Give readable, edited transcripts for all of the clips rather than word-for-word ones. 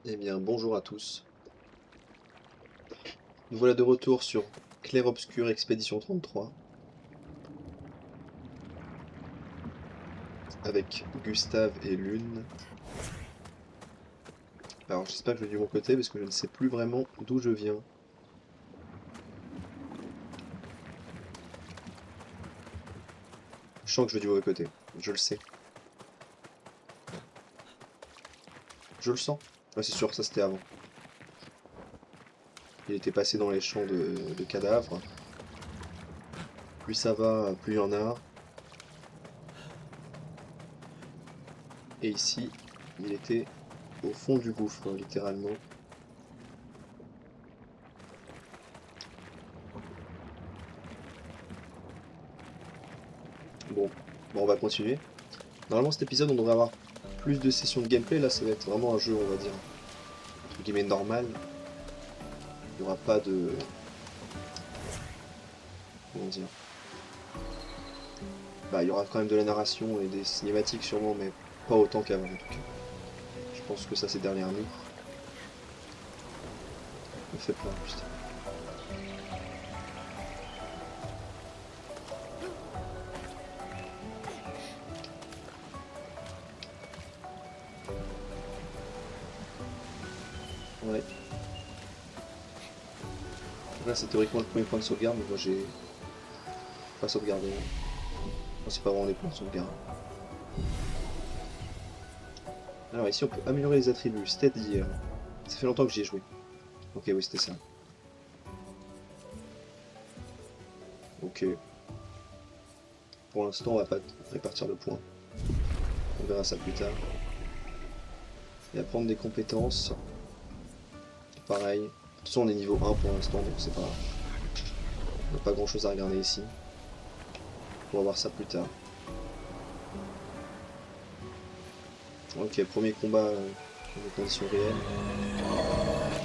Eh bien, bonjour à tous. Nous voilà de retour sur Clair Obscur Expédition 33 avec Gustave et Lune. Alors, j'espère que je vais du bon côté parce que je ne sais plus vraiment d'où je viens. Je sens que je vais du mauvais côté, je le sais. Je le sens. Ouais, c'est sûr, ça c'était avant. Il était passé dans les champs de cadavres. Plus ça va, plus il y en a. Et ici, il était au fond du gouffre, littéralement. Bon, on va continuer. Normalement, cet épisode, on devrait avoir plus de sessions de gameplay. Là, ça va être vraiment un jeu, on va dire, entre guillemets, normal. Il n'y aura pas de... Comment dire? Bah, il y aura quand même de la narration et des cinématiques sûrement, mais pas autant qu'avant en tout cas. Je pense que ça c'est derrière nous. On fait plein, putain. Ouais. Là c'est théoriquement le premier point de sauvegarde, mais moi j'ai pas sauvegardé. Moi c'est pas vraiment des points de sauvegarde. Alors ici on peut améliorer les attributs, c'est-à-dire... Ça fait longtemps que j'y ai joué. Ok, oui c'était ça. Ok. Pour l'instant on va pas répartir le point. On verra ça plus tard. Et apprendre des compétences. Pareil. De toute façon on est niveau 1 pour l'instant, donc c'est pas... On n'a pas grand chose à regarder ici. On va voir ça plus tard. Ok, premier combat dans des conditions réelles.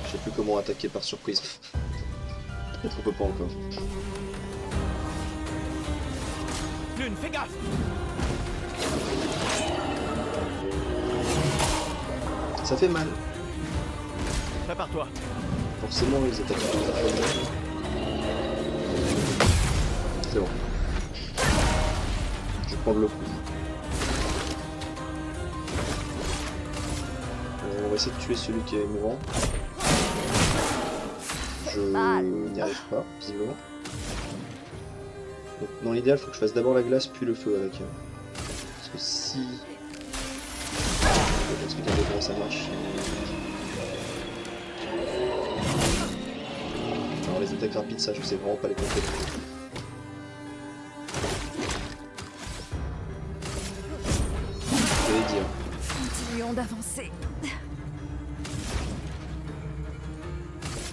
Je sais plus comment attaquer par surprise. Peut-être qu'on peut pas encore. Lune, fais gaffe! Ça fait mal. Prépare-toi. Forcément, les attaques sont pas mal. C'est bon. Je vais prendre le coup. On va essayer de tuer celui qui est mourant. Je n'y arrive pas, visiblement. Donc, dans l'idéal, il faut que je fasse d'abord la glace puis le feu avec. Parce que si... Je vais t'expliquer un peu comment ça marche. Alors les attaques rapides, ça je sais vraiment pas les compter. Je vais les dire. Continuons d'avancer.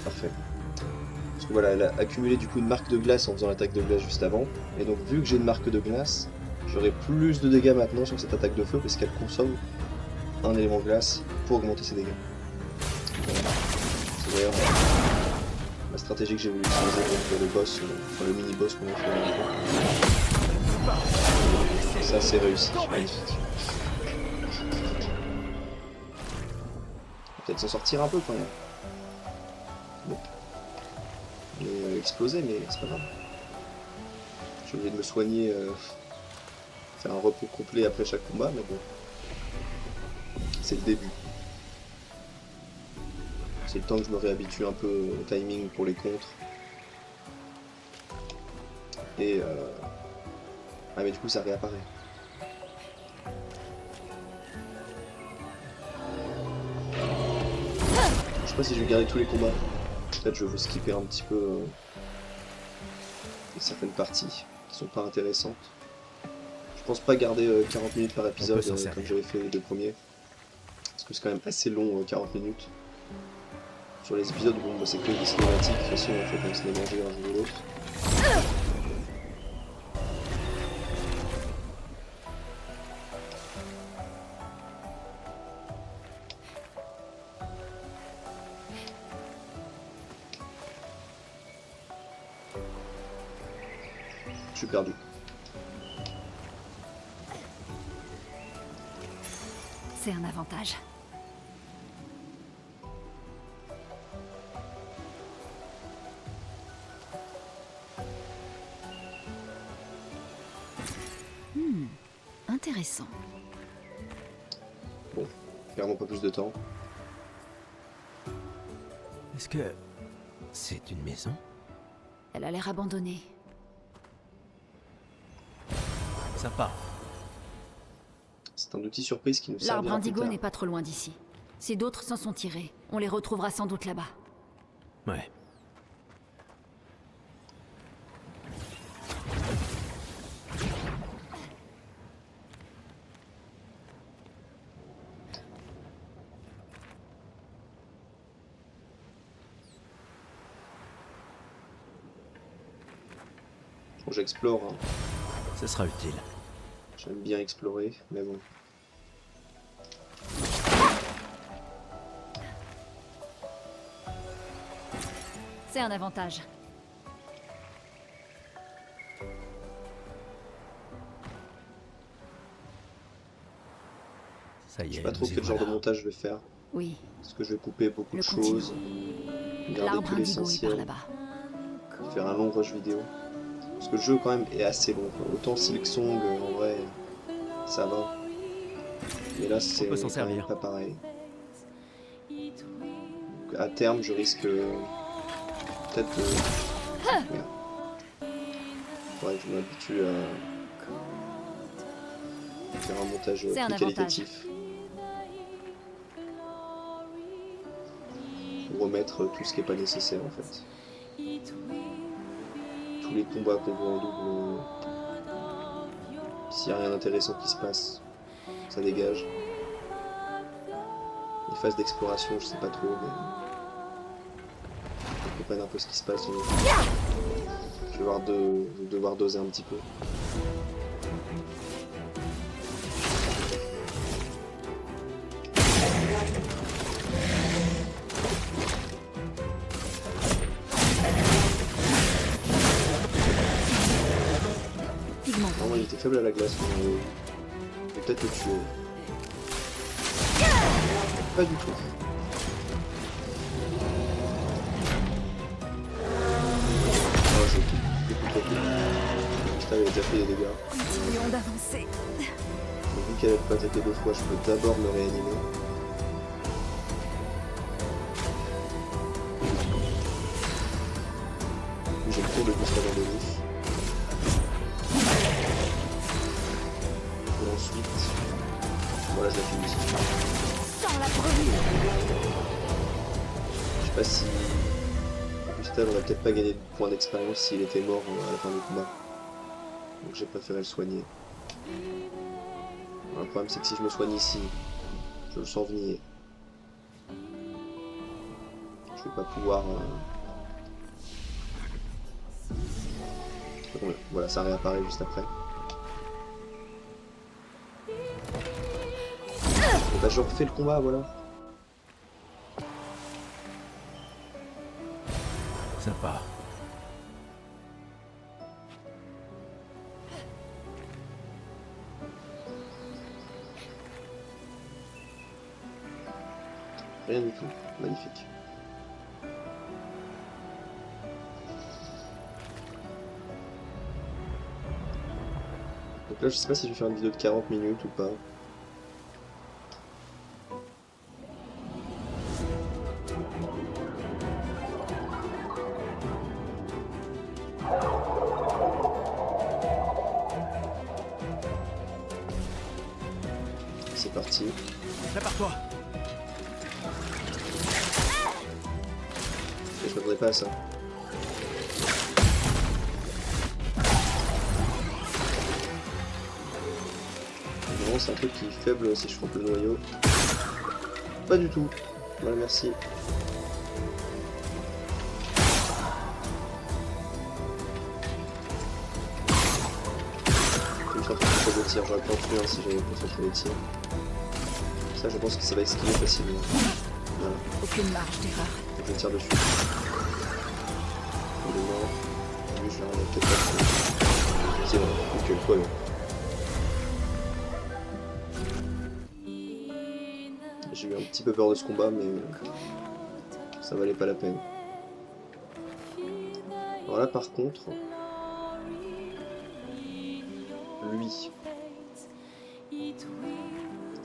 Parfait. Parce que voilà, elle a accumulé du coup une marque de glace en faisant l'attaque de glace juste avant. Et donc vu que j'ai une marque de glace, j'aurai plus de dégâts maintenant sur cette attaque de feu parce qu'elle consomme un élément glace pour augmenter ses dégâts. Voilà. C'est d'ailleurs la stratégie que j'ai voulu utiliser pour le boss, enfin le mini-boss qu'on a fait avant. Ça c'est réussi, magnifique. Peut-être s'en sortir un peu quand même. Bon. Il est explosé, mais c'est pas grave. J'ai oublié de me soigner, faire un repos complet après chaque combat, mais bon. C'est le début. C'est le temps que je me réhabitue un peu au timing pour les contres. Et ah mais du coup ça réapparaît. Je sais pas si je vais garder tous les combats. Peut-être je veux skipper un petit peu certaines parties qui sont pas intéressantes. Je pense pas garder 40 minutes par épisode comme j'avais fait les deux premiers. Parce que c'est quand même assez long 40 minutes. Sur les épisodes, bon, bah, c'est que des cinématiques, de toute façon, en fait, on se les manger un jour ou l'autre. Je suis perdu. C'est un avantage. sang. Bon, perdons pas plus de temps. Est-ce que c'est une maison? Elle a l'air abandonnée. C'est Sympa. un outil surprise qui nous L'arbre servira plus indigo tard. n'est pas trop loin d'ici. Si d'autres s'en sont tirés, on les retrouvera sans doute là-bas. Ouais. Bon, j'explore, hein. Ce sera utile. J'aime bien explorer, mais bon. C'est un avantage. Ça y Je est. sais pas trop nous y quel genre de voilà. montage je vais faire. Oui, Est-ce que je vais couper beaucoup Le de choses, garder l'arbre que indigo est par l'essentiel, là-bas. faire un long rush vidéo. Parce que le jeu quand même est assez long, quoi. Autant Silksong, en vrai, ça va. Mais là, c'est peut s'en quand même servir. pas pareil. Donc, à terme, je risque peut-être de... Merde. Faudrait que je m'habitue à faire un montage C'est un plus avantage. qualitatif. Pour remettre tout ce qui est pas nécessaire en fait. Tous les combats qu'on voit en double, s'il n'y a rien d'intéressant qui se passe, ça dégage. Les phases d'exploration, je sais pas trop, mais on comprenne un peu ce qui se passe. Donc je vais devoir doser un petit peu. Pigment. Normalement, il était faible à la glace, mais je vais peut-être le tuer. Pas du tout. Oh, j'ai beaucoup trop peu. Gustave avait déjà fait des dégâts. Continuons d'avancer. Donc, vu qu'elle a pas attaqué 2 fois, je peux d'abord me réanimer. Puis j'ai le tour de Gustave en bonus. Et ensuite, voilà, je la finis. Sans la brûlure. Je sais pas si Gustave aurait peut-être pas gagné de points d'expérience s'il était mort à la fin du combat. Donc j'ai préféré le soigner. Alors, le problème c'est que si je me soigne ici, je le sens venir. Je vais pas pouvoir... Voilà, ça réapparaît juste après. Et bah je refais le combat, voilà. Sympa. Rien du tout. Magnifique. Donc là, je sais pas si je vais faire une vidéo de 40 minutes ou pas. C'est parti. Prépare-toi. Et je m'attendais pas à ça. Vraiment, c'est un truc qui est faible si je frappe le noyau. Pas du tout. Voilà, merci. Je vais me concentrer les tirs. J'aurais pu en tuer un si j'avais concentré les tirs. Ça, je pense que ça va esquiver facilement. Voilà. Aucune marge d'erreur. Donc je tire dessus. Il est mort. Lui, je l'ai peut-être pas tué. C'est bon. Ok, quoi non. J'ai eu un petit peu peur de ce combat, mais ça valait pas la peine. Alors là, par contre, lui,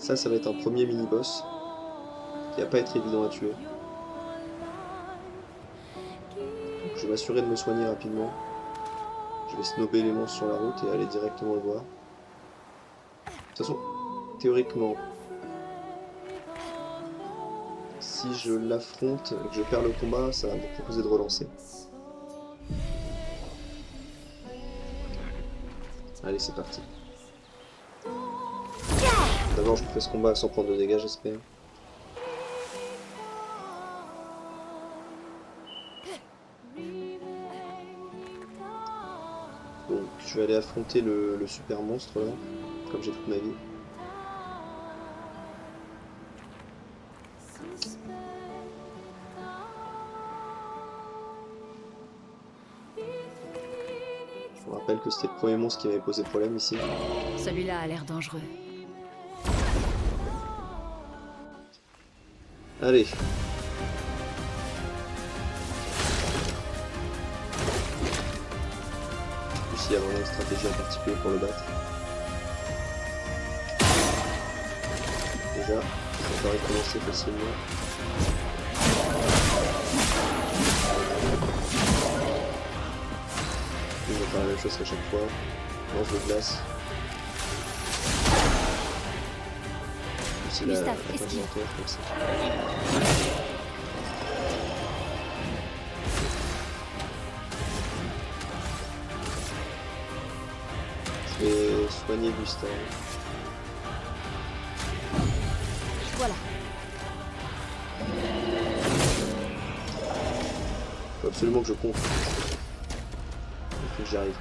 Ça va être un premier mini-boss qui va pas être évident à tuer. Donc je vais m'assurer de me soigner rapidement. Je vais snobber les monstres sur la route et aller directement le voir. De toute façon, théoriquement, si je l'affronte et que je perds le combat, ça va me proposer de relancer. Allez, c'est parti. D'abord, je fais ce combat sans prendre de dégâts, j'espère. Donc, je vais aller affronter le super monstre là, comme j'ai toute ma vie. Je me rappelle que c'était le premier monstre qui m'avait posé problème ici. Celui-là a l'air dangereux. Allez. Il y a vraiment une stratégie en particulier pour le battre. Déjà, ça va recommencer facilement. Je vais faire la même chose qu'à chaque fois. Lance de glace. Aussi la commentaire comme ça. Je vais soigner Gustave. Voilà. Faut absolument que je compte. Il faut que j'y arrive.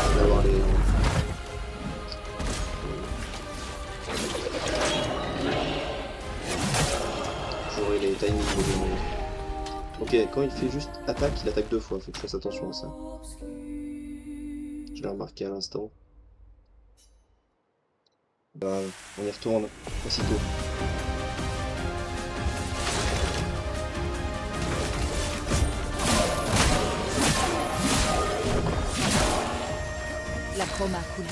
Je vais avoir les... J'aurai les timings de mon... Ok, quand il fait juste attaque, il attaque 2 fois, faut que je fasse attention à ça. Je l'ai remarqué à l'instant. On y retourne aussitôt. La chroma coule.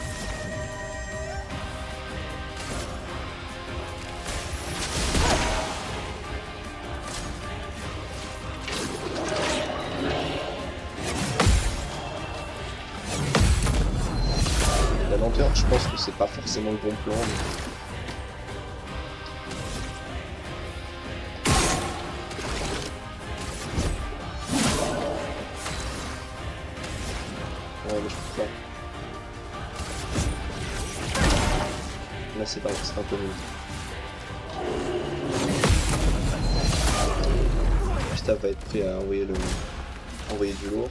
La lenteur, je pense que c'est pas forcément le bon plan. Mais... Ouais, mais je peux pas. Là, c'est un peu mieux. Gustave va être prêt à envoyer du lourd.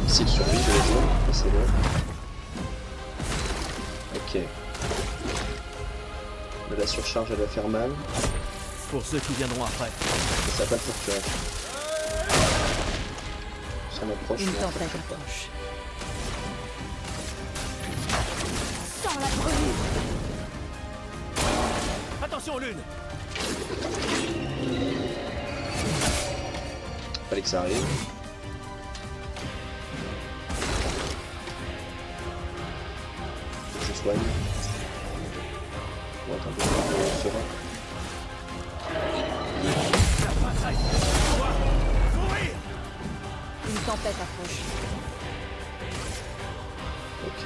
S'il survit, je vais dire, c'est bon. Ok. Mais la surcharge, elle va faire mal. Pour ceux qui viendront après. Et ça va pas le torturer. Ça m'approche. Une tempête approche. Sans la brûlure. Attention, Lune! Fallait que ça arrive. Je soigne. Bon, attends, je serai. Une tempête approche. Ok.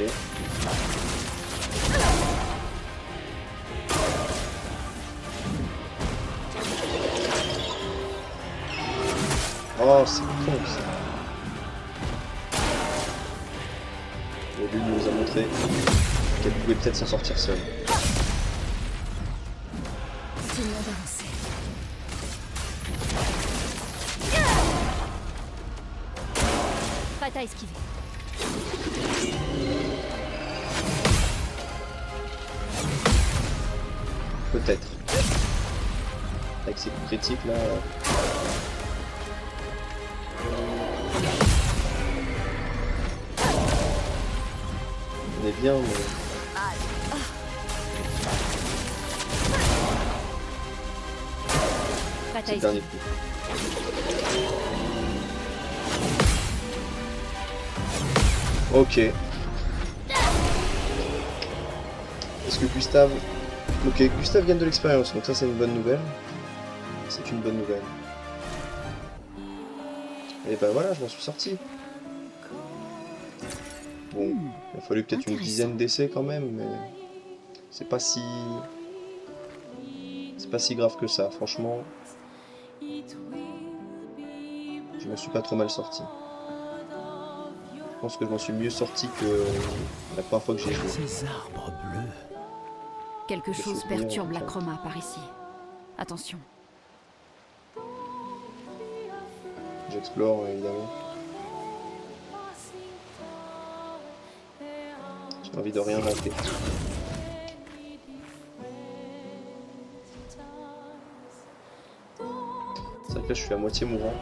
Oh, c'est con ça. Bon, lui nous a montré qu'elle pouvait peut-être s'en sortir seule. Continuons d'avancer. Prête à esquiver. Peut-être. Avec ces coups critiques là. On est bien, mais... Prête à C'est le dernier esquiver. coup. Ok. Est-ce que Gustave... Ok, Gustave gagne de l'expérience, donc ça c'est une bonne nouvelle. C'est une bonne nouvelle. Et ben voilà, je m'en suis sorti. Bon, il a fallu peut-être une Intéressant. dizaine d'essais quand même, mais c'est pas si... C'est pas si grave que ça, franchement. Je me suis pas trop mal sorti. Je pense que je m'en suis mieux sorti que la première fois que j'ai joué. Ces arbres bleus. Quelque Les chose souvenirs, perturbe la enfin. chroma par ici. Attention. J'explore évidemment. J'ai envie de rien rater. C'est vrai que là je suis à moitié mourant.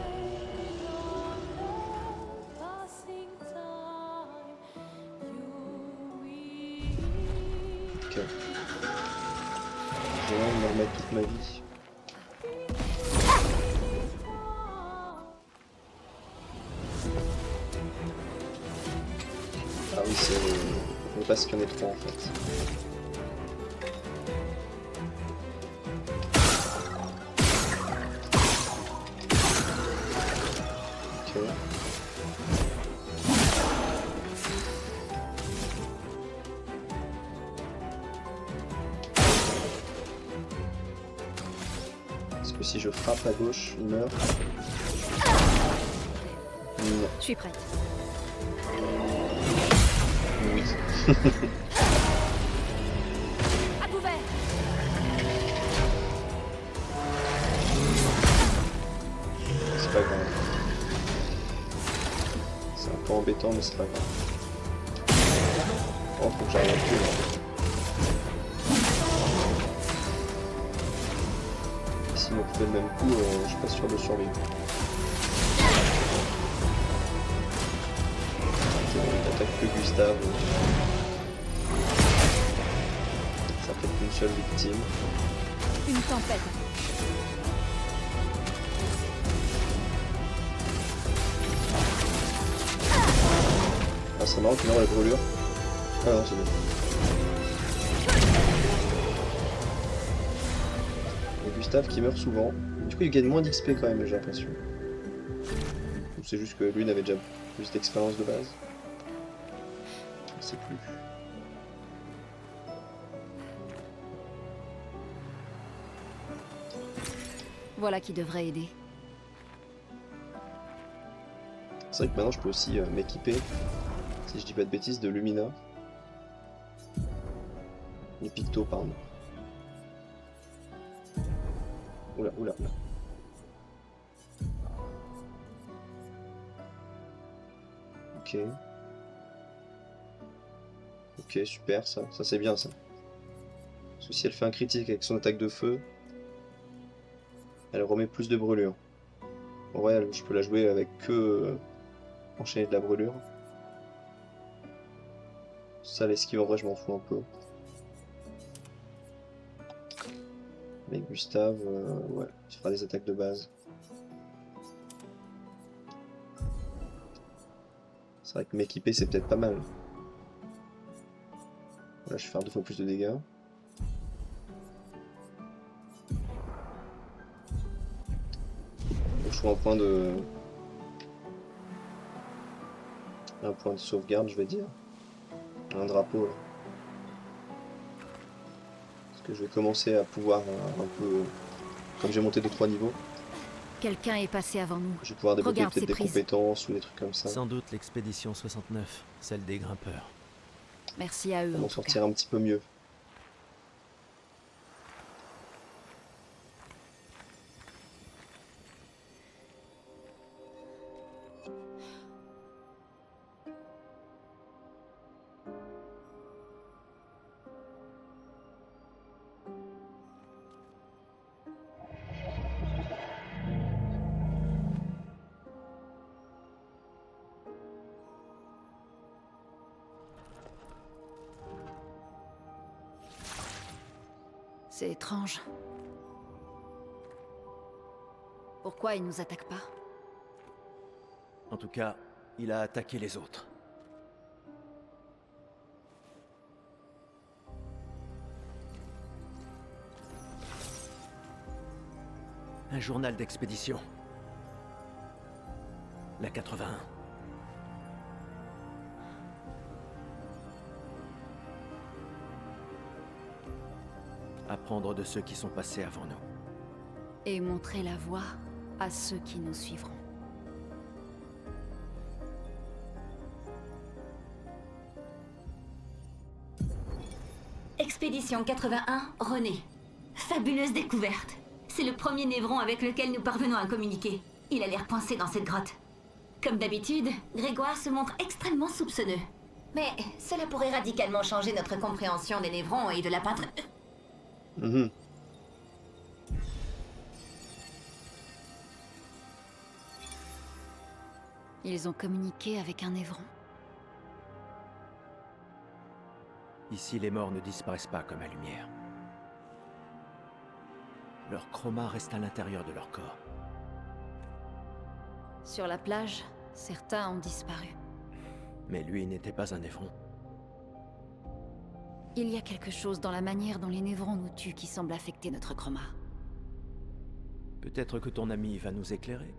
Ok. Je vais même me remettre toute ma vie. Ah oui, c'est... On ne pas qu'il y en ait trois en fait. Ok. Est-ce que si je frappe à gauche, il meurt? Non. Je suis prête. Oui. À couvert. C'est pas grave. C'est un peu embêtant, mais c'est pas grave. Oh, faut que j'arrive à tuer là. Si on fait le même coup, je suis pas sûr de survivre. Ok, il attaque que Gustave. Ça fait qu'une seule victime. Une tempête. Ah, c'est marrant qu'il meurt la brûlure. Ah non, c'est bon. Et Gustave qui meurt souvent. Du coup, il gagne moins d'XP quand même, j'ai l'impression. Ou c'est juste que lui n'avait déjà plus d'expérience de base. Je sais plus. Voilà qui devrait aider. C'est vrai que maintenant je peux aussi m'équiper, si je dis pas de bêtises, de Lumina. Les Picto, pardon. Oula, oula, oula. Ok. Ok, super, ça. Ça c'est bien, ça. Parce que si elle fait un critique avec son attaque de feu, elle remet plus de brûlure. En vrai, je peux la jouer avec que enchaîner de la brûlure. Ça, l'esquive, en vrai, je m'en fous un peu. Avec Gustave, ouais, il fera des attaques de base. C'est vrai que m'équiper, c'est peut-être pas mal. Là, je vais faire 2 fois plus de dégâts. Donc, je trouve un point de sauvegarde, je vais dire. Un drapeau, là. Parce que je vais commencer à pouvoir un peu... Comme j'ai monté 2-3 niveaux, Quelqu'un est passé avant nous. je vais pouvoir débloquer Regarde peut-être ces des prises. compétences ou des trucs comme ça. Sans doute l'expédition 69, celle des grimpeurs. Merci à eux Pour en m'en tout sortir cas. un petit peu mieux. C'est étrange. Pourquoi il nous attaque pas? En tout cas, il a attaqué les autres. Un journal d'expédition. La 81. Apprendre de ceux qui sont passés avant nous. Et montrer la voie à ceux qui nous suivront. Expédition 81, René. Fabuleuse découverte. C'est le premier névron avec lequel nous parvenons à communiquer. Il a l'air coincé dans cette grotte. Comme d'habitude, Grégoire se montre extrêmement soupçonneux. Mais cela pourrait radicalement changer notre compréhension des névrons et de la peintre... Mhm. Ils ont communiqué avec un névron. Ici, les morts ne disparaissent pas comme la lumière. Leur chroma reste à l'intérieur de leur corps. Sur la plage, certains ont disparu. Mais lui n'était pas un névron. Il y a quelque chose dans la manière dont les névrons nous tuent qui semble affecter notre chroma. Peut-être que ton ami va nous éclairer.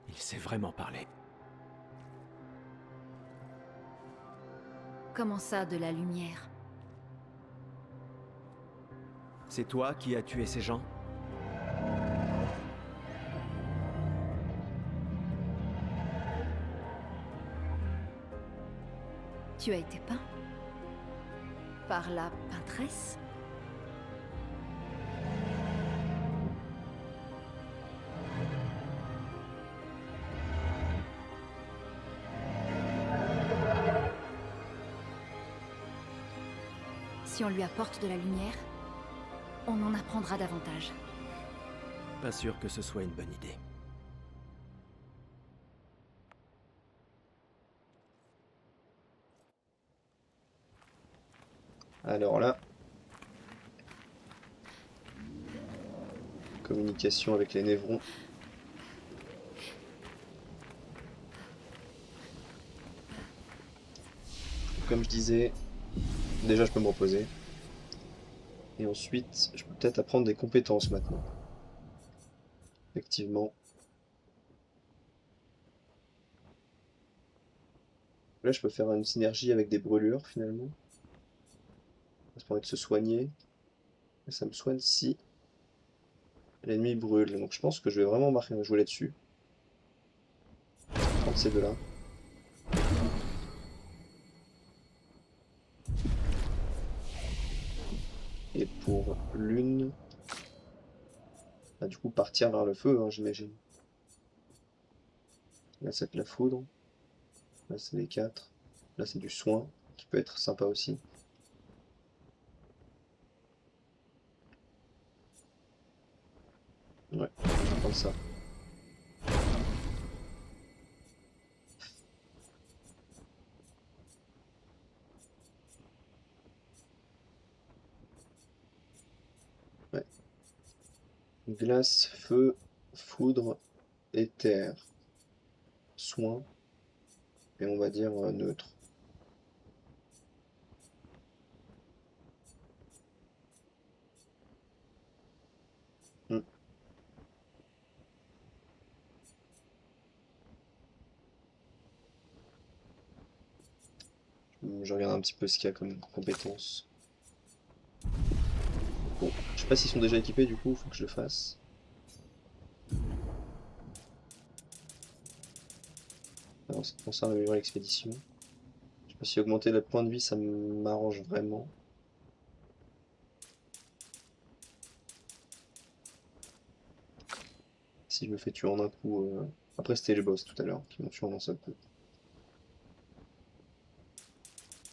Il sait vraiment parler. Comment ça, de la lumière? C'est toi qui as tué ces gens? Tu as été peint? Par la peintresse? Si on lui apporte de la lumière, on en apprendra davantage. Pas sûr que ce soit une bonne idée. Alors là, communication avec les névrons. Comme je disais, déjà je peux me reposer. Et ensuite, je peux peut-être apprendre des compétences maintenant. Effectivement. Là, je peux faire une synergie avec des brûlures finalement. Ça permet de se soigner. Et ça me soigne si l'ennemi brûle. Donc je pense que je vais vraiment jouer là-dessus. Prendre ces deux-là. Et pour l'une, bah, du coup partir vers le feu, hein, j'imagine. Là c'est de la foudre. Là c'est les 4. Là c'est du soin, qui peut être sympa aussi. Ouais, je vais prendre ça. Ouais. Glace, feu, foudre, éther, soin, et on va dire neutre. Hmm. Je regarde un petit peu ce qu'il y a comme compétences. Bon, je sais pas s'ils sont déjà équipés du coup, faut que je le fasse. Alors, ça concerne améliorer l'expédition. Je sais pas si augmenter le point de vie ça m'arrange vraiment. Si je me fais tuer en un coup. Après c'était les boss tout à l'heure qui m'ont tué en un seul coup.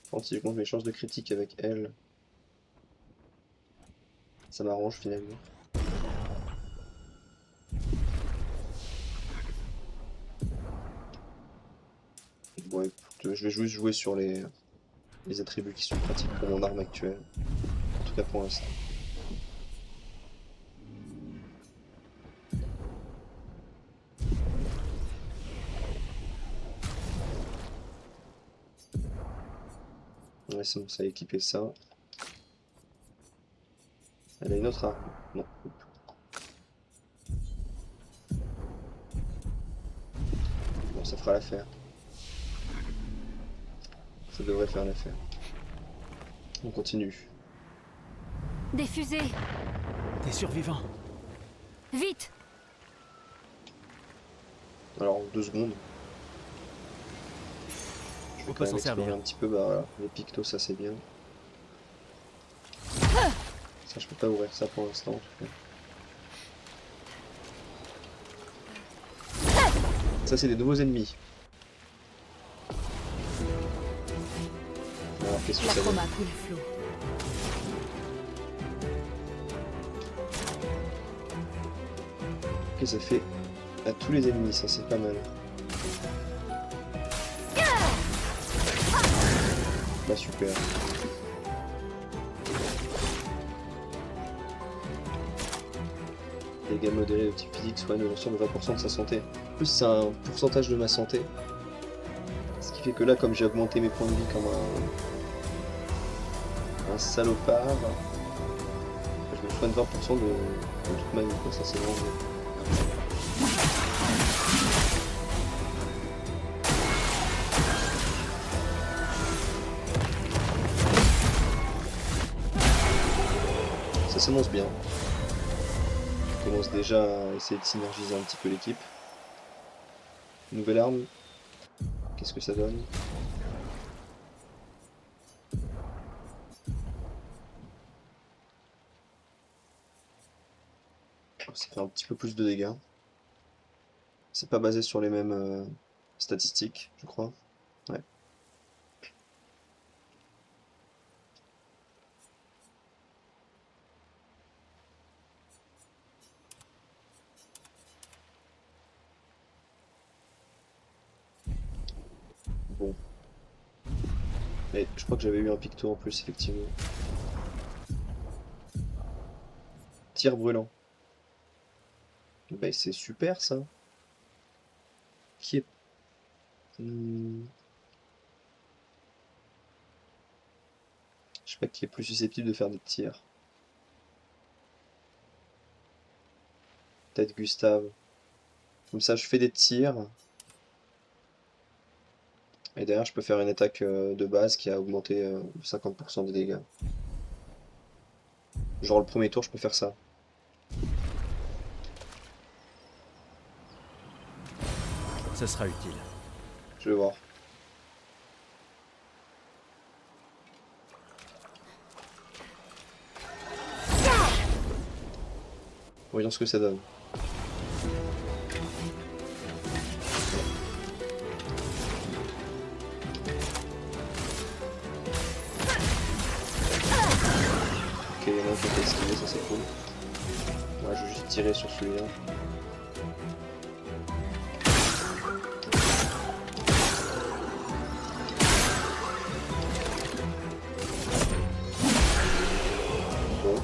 Par contre, si je compte mes chances de critique avec elle, ça m'arrange finalement. Bon écoute, je vais juste jouer sur les les attributs qui sont pratiques pour mon arme actuelle. En tout cas pour l'instant. Ouais, c'est bon, ça a équipé ça. Elle a une autre arme. Non. Bon, ça fera l'affaire. Ça devrait faire l'affaire. On continue. Des fusées. Des survivants. Vite. Alors, 2 secondes. Je vais On quand peut même s'en explorer servir. un petit peu. Bah voilà, les pictos, ça c'est bien. Ça, je peux pas ouvrir ça pour l'instant en tout cas. Ça, c'est des nouveaux ennemis. Alors, qu'est-ce que La ça donne? chroma coule flot. Ok, ça fait à tous les ennemis, ça c'est pas mal. Bah super. Dégâts modérés de type physique soignent l'ensemble de 20% de sa santé. En plus c'est un pourcentage de ma santé. Ce qui fait que là comme j'ai augmenté mes points de vie comme un salopard, je me soigne 20% de toute ma vie, quoi. Ça c'est vraiment bien. Ça s'annonce bien. On commence déjà à essayer de synergiser un petit peu l'équipe. Nouvelle arme. Qu'est-ce que ça donne? Ça fait un petit peu plus de dégâts. C'est pas basé sur les mêmes statistiques, je crois. Ouais. Bon. Mais je crois que j'avais eu un picto en plus, effectivement. Tir brûlant. Bah, c'est super ça. Qui est... Je sais pas qui est plus susceptible de faire des tirs. Peut-être Gustave. Comme ça, je fais des tirs. Et derrière, je peux faire une attaque de base qui a augmenté 50% des dégâts. Genre le premier tour, je peux faire ça. Ce sera utile. Je vais voir. Voyons ce que ça donne. Ok, il y en a un qui a esquivé, ça c'est cool. Ouais, je vais juste tirer sur celui-là. Bon.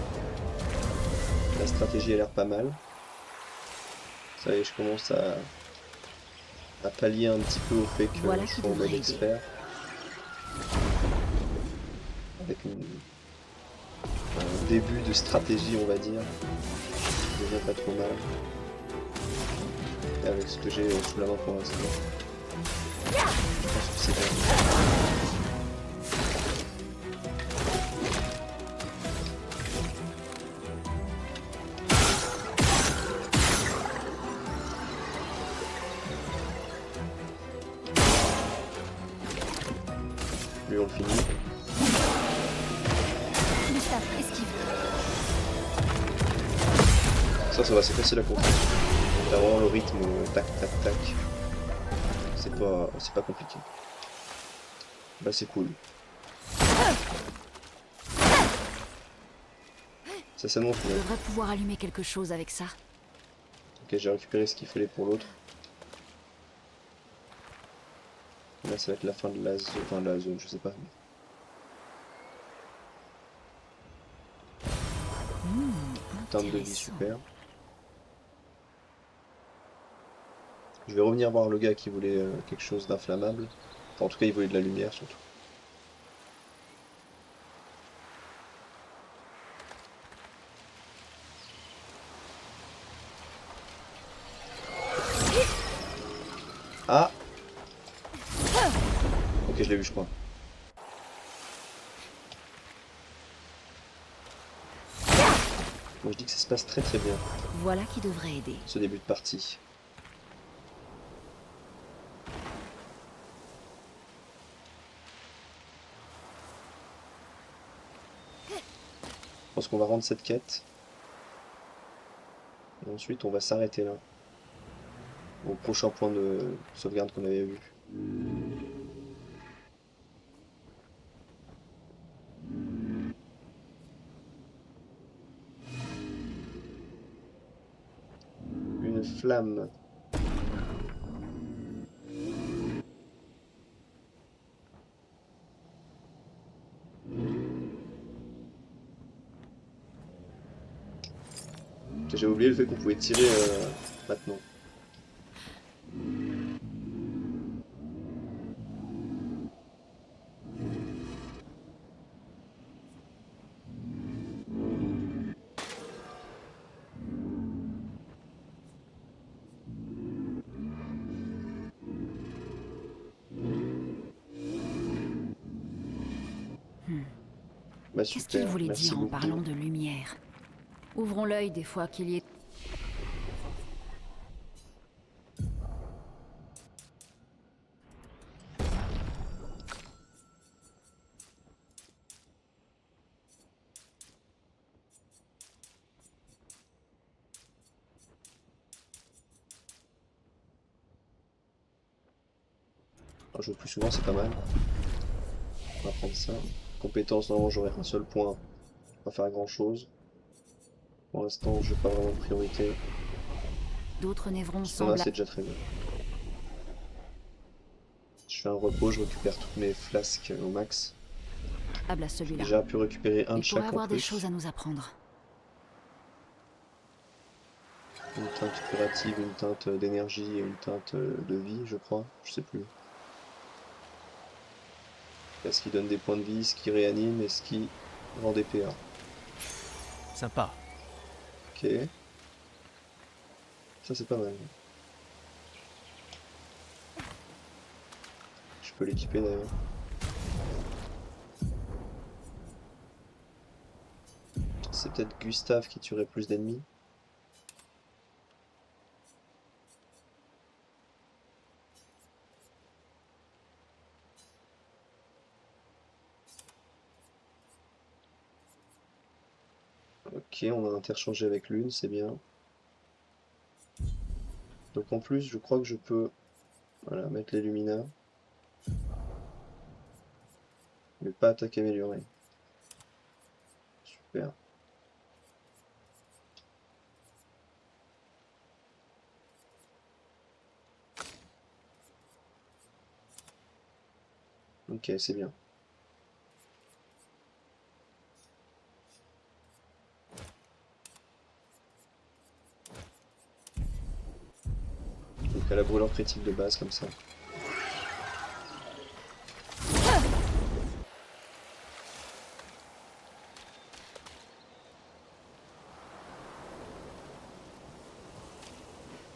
La stratégie a l'air pas mal. Ça y est, je commence à pallier un petit peu au fait que Voilà je qui sois en mode devrait aider. expert. Avec un début de stratégie, on va dire. Déjà pas trop mal. Et avec ce que j'ai sous la main pour l'instant. Je pense que c'est bien. Lui on le finit. Gustave, esquive. Ça va, c'est facile à comprendre. T'as vraiment le rythme tac tac tac. C'est pas compliqué. Bah c'est cool. Ça s'annonce On bien. devrait pouvoir allumer quelque chose avec ça. Ok, j'ai récupéré ce qu'il fallait pour l'autre. Là ça va être la fin de la zone, enfin de la zone, je sais pas. teinte de vie, super. Je vais revenir voir le gars qui voulait quelque chose d'inflammable. Enfin, en tout cas, il voulait de la lumière surtout. Ah! Ok, je l'ai vu, je crois. Moi, je dis que ça se passe très très bien, Voilà qui devrait aider. ce début de partie. Je pense qu'on va rendre cette quête. Et ensuite, on va s'arrêter là. Au prochain point de sauvegarde qu'on avait vu. Une flamme. J'ai oublié le fait qu'on pouvait tirer maintenant. Bah Qu'est-ce qu'il super, voulait merci dire en beaucoup. parlant de lumière? Ouvrons l'œil des fois qu'il y ait... Un jouer plus souvent, c'est pas mal. On va prendre ça. Compétences, normalement j'aurai un seul point. Pas faire grand chose. Pour l'instant, je n'ai pas vraiment de priorité. D'autres névrons Ce qu'on a, semblent... c'est déjà très bien. Je fais un repos, je récupère toutes mes flasques au max. à J'ai celui-là. déjà pu récupérer un de Il pourrait chaque en avoir des plus. choses à nous apprendre. Une teinte curative, une teinte d'énergie et une teinte de vie, je crois. Je sais plus. Est-ce qui donne des points de vie, ce qui réanime et ce qui rend des PA. Sympa. Ok. Ça c'est pas mal. Je peux l'équiper d'ailleurs. C'est peut-être Gustave qui tuerait plus d'ennemis. Ok, on a interchangé avec l'une, c'est bien. Donc en plus, je crois que je peux voilà, mettre les Lumina. Mais pas attaque améliorée. Super. Ok, c'est bien. Donc à la brûlure critique de base comme ça.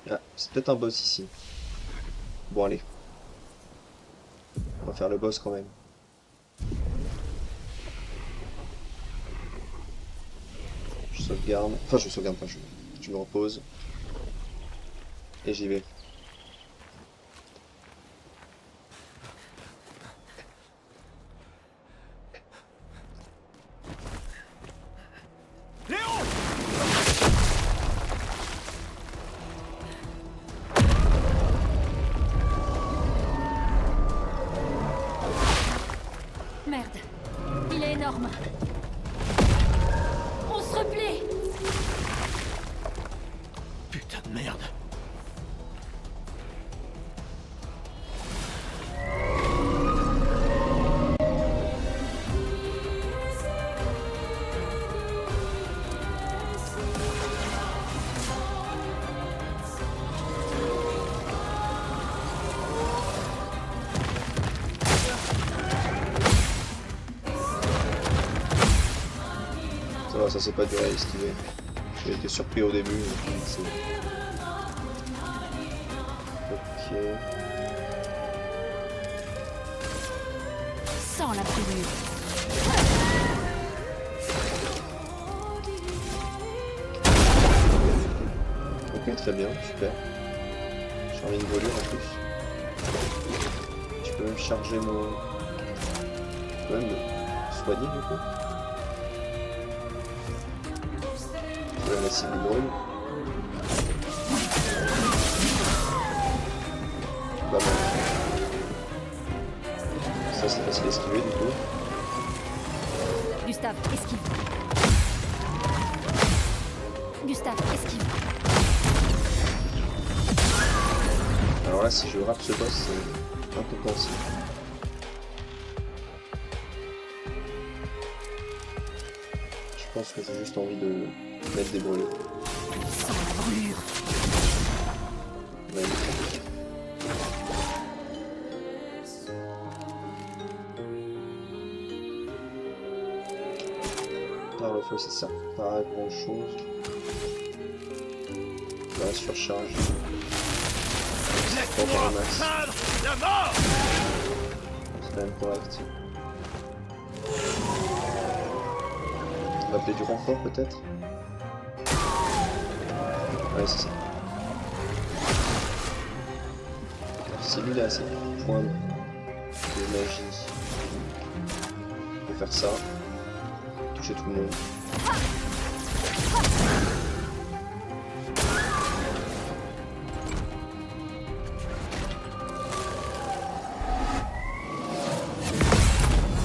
Ah, c'est peut-être un boss ici. Bon allez. On va faire le boss quand même. Je sauvegarde. Enfin je sauvegarde pas, je me repose. Et j'y vais. Merde, il est énorme. On se replie. Putain de merde. Ouais, ça c'est pas dur à esquiver. J'ai été surpris au début. Donc ok. Sans la brûlure. Ok, très bien, super. Charger une volure en plus. Je peux même charger mon... Je peux même me soigner du coup. Je peux la cible brûle. Pas mal. Ça c'est facile à esquiver du coup. Gustave, esquive. Gustave, esquive. Alors là, si je rate ce boss, c'est incompréhensible. Je pense que j'ai juste envie de mettre des brûlures. Sans la brûlure. Magnifique. Alors le feu, c'est ça. Pas grand chose. Là, surcharge. Pas par le max. C'est quand même correct. On va appeler du renfort peut-être. Ouais, c'est ça. Si lui il a assez de points de magie pour faire ça, toucher tout le monde.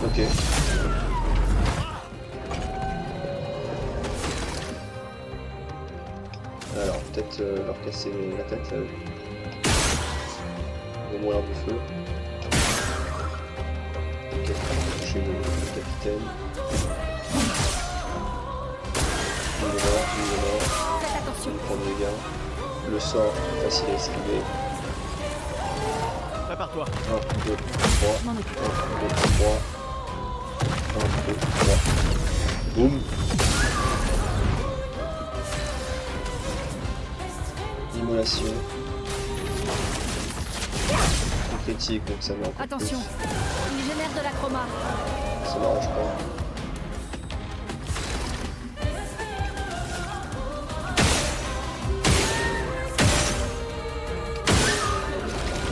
Ok. Alors, peut-être leur casser la tête là. Ils vont mourir du feu. Ok, toucher le capitaine. Il est mort. Faites attention. Il prend des dégâts. Le sort, facile à esquiver. Prépare-toi. 1, 2, 3. Je m'en occupe. 1, 2, 3. 1, 2, 3. Boum. Immolation. Critique, donc ça met encore Attention. plus. Il génère de la chroma. Ça m'arrange pas.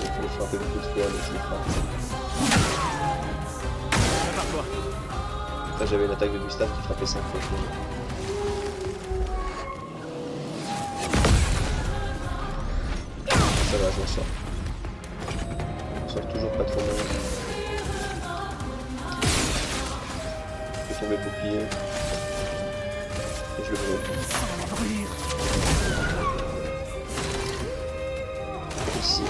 Il faut le frapper beaucoup de fois, mais je le frappe. Prépare-toi. Là j'avais une attaque de Gustave qui frappait 5 fois. Ça va, je m'en sors. Je m'en sors toujours pas trop mal. Je fais tomber le bouclier. Et je le brûle. Sans la brûlure. Ici.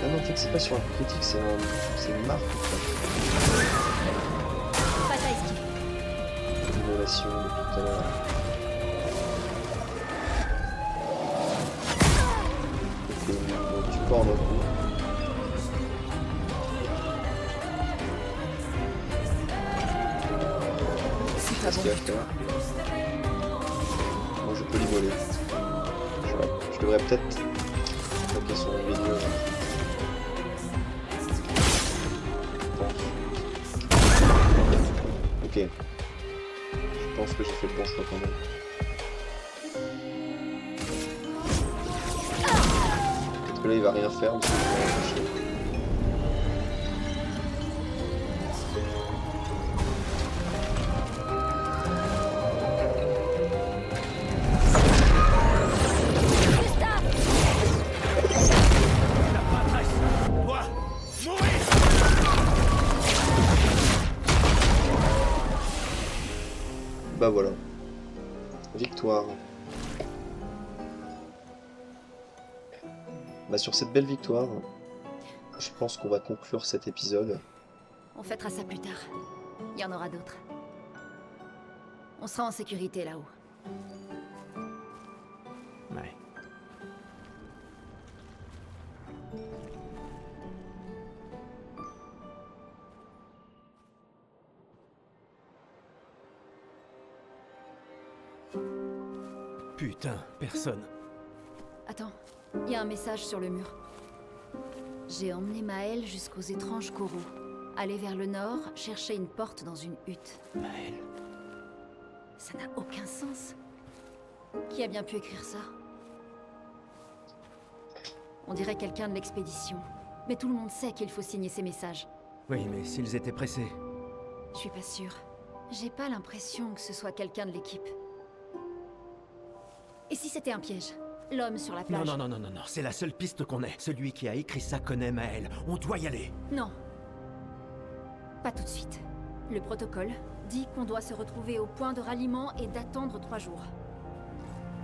Ah non, en fait c'est pas sur un critique, c'est une marque en fait. Passe à esquive. Immolation de tout à l'heure. Donc tu cordes un coup. C'est pas Qu'est-ce bon qu'il y a à du tout. faire? Moi je peux l'immoler. Je devrais peut-être attaquer son milieu. Je pense. Ok. Je pense que j'ai fait le bon choix quand même. Peut-être que là il va rien faire parce que je vais l'empêcher. La maîtresse doit mourir. Bah voilà. Victoire. Bah sur cette belle victoire, je pense qu'on va conclure cet épisode. On fêtera ça plus tard. Il y en aura d'autres. On sera en sécurité là-haut. Ouais. Putain, personne. Attends, il y a un message sur le mur. J'ai emmené Maël jusqu'aux étranges coraux. Aller vers le nord, chercher une porte dans une hutte. Maël. Ça n'a aucun sens. Qui a bien pu écrire ça? On dirait quelqu'un de l'expédition. Mais tout le monde sait qu'il faut signer ces messages. Oui, mais s'ils étaient pressés. Je suis pas sûre. J'ai pas l'impression que ce soit quelqu'un de l'équipe. Et si c'était un piège? L'homme sur la Non, plage? non, c'est la seule piste qu'on ait. Celui qui a écrit ça connaît Maël. On doit y aller. Non. Pas tout de suite. Le protocole dit qu'on doit se retrouver au point de ralliement et d'attendre 3 jours.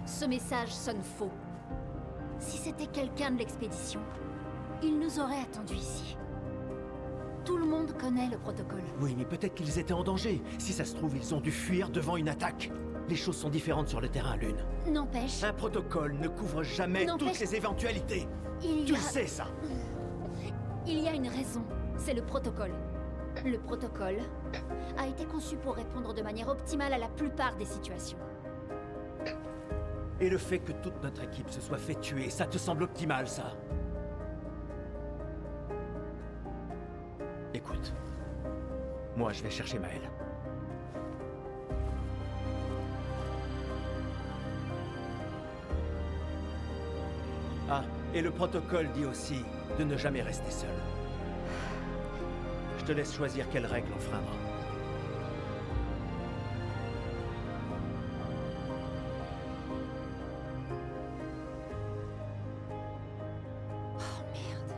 Ce message sonne faux. Si c'était quelqu'un de l'expédition, il nous aurait attendus ici. Tout le monde connaît le protocole. Oui, mais peut-être qu'ils étaient en danger. Si ça se trouve, ils ont dû fuir devant une attaque. Les choses sont différentes sur le terrain, Lune. N'empêche, Un protocole ne couvre jamais N'empêche- toutes les éventualités. il Tu y a... le sais, ça. Il y a une raison. C'est le protocole. Le protocole a été conçu pour répondre de manière optimale à la plupart des situations. Et le fait que toute notre équipe se soit fait tuer, ça te semble optimal, ça? Écoute, moi je vais chercher Maël. Ah, et le protocole dit aussi de ne jamais rester seul. Je te laisse choisir quelle règle enfreindre. Oh merde.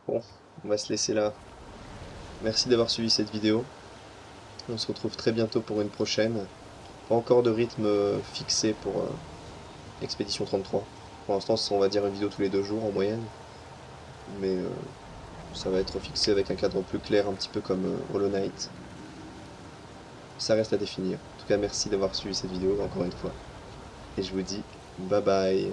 Bon, on va se laisser là. Merci d'avoir suivi cette vidéo. On se retrouve très bientôt pour une prochaine. Pas encore de rythme fixé pour Expédition 33. Pour l'instant, on va dire une vidéo tous les 2 jours en moyenne. Mais ça va être fixé avec un cadre plus clair, un petit peu comme Hollow Knight. Ça reste à définir. En tout cas, merci d'avoir suivi cette vidéo encore une fois. Et je vous dis bye bye.